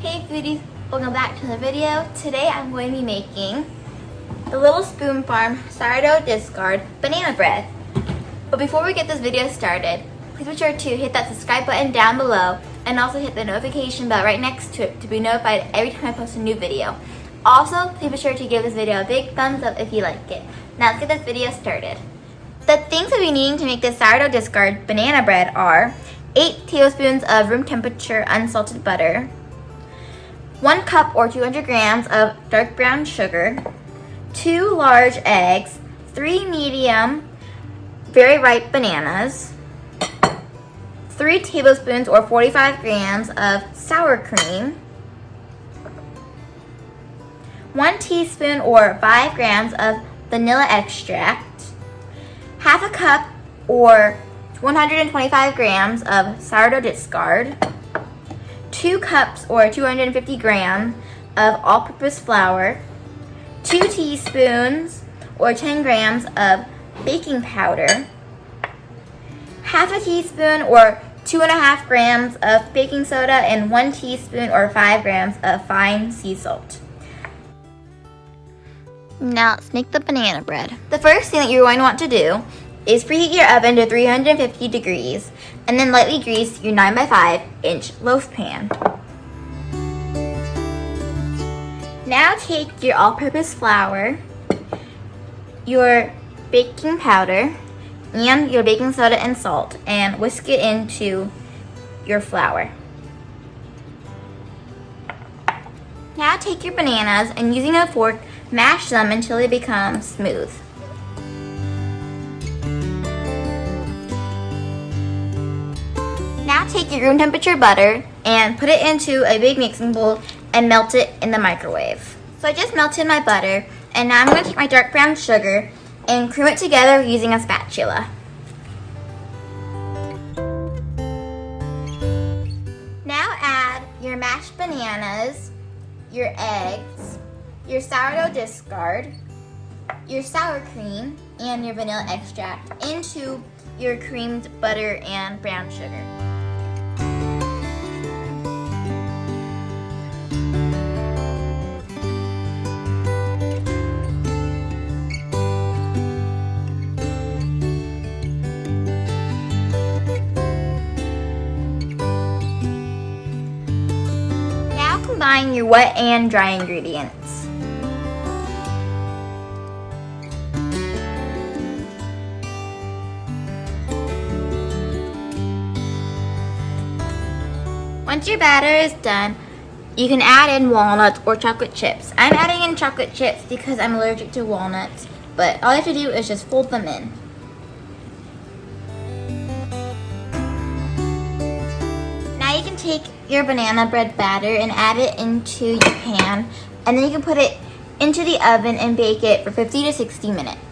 Hey foodies, welcome back to the video. Today I'm going to be making the Little Spoon Farm sourdough discard banana bread. But before we get this video started, please be sure to hit that subscribe button down below and also hit the notification bell right next to it to be notified every time I post a new video. Also, please be sure to give this video a big thumbs up if you like it. Now let's get this video started. The things we'll be needing to make this sourdough discard banana bread are 8 tablespoons of room temperature unsalted butter, 1 cup or 200 grams of dark brown sugar, 2 large eggs, 3 medium, very ripe bananas, 3 tablespoons or 45 grams of sour cream, 1 teaspoon or 5 grams of vanilla extract, half a cup or 125 grams of sourdough discard, 2 cups or 250 grams of all-purpose flour, 2 teaspoons or 10 grams of baking powder, half a teaspoon or 2.5 grams of baking soda, and 1 teaspoon or 5 grams of fine sea salt. Now let's make the banana bread. The first thing that you're going to want to do is preheat your oven to 350 degrees and then lightly grease your 9x5 inch loaf pan. Now take your all-purpose flour, your baking powder, and your baking soda and salt and whisk it into your flour. Now take your bananas and using a fork, mash them until they become smooth. Now take your room temperature butter and put it into a big mixing bowl and melt it in the microwave. So I just melted my butter, and now I'm going to take my dark brown sugar and cream it together using a spatula. Now add your mashed bananas, your eggs, your sourdough discard, your sour cream, and your vanilla extract into your creamed butter and brown sugar. Combine your wet and dry ingredients. Once your batter is done, you can add in walnuts or chocolate chips. I'm adding in chocolate chips because I'm allergic to walnuts, but all you have to do is just fold them in. Now you can take your banana bread batter and add it into your pan, and then you can put it into the oven and bake it for 50 to 60 minutes.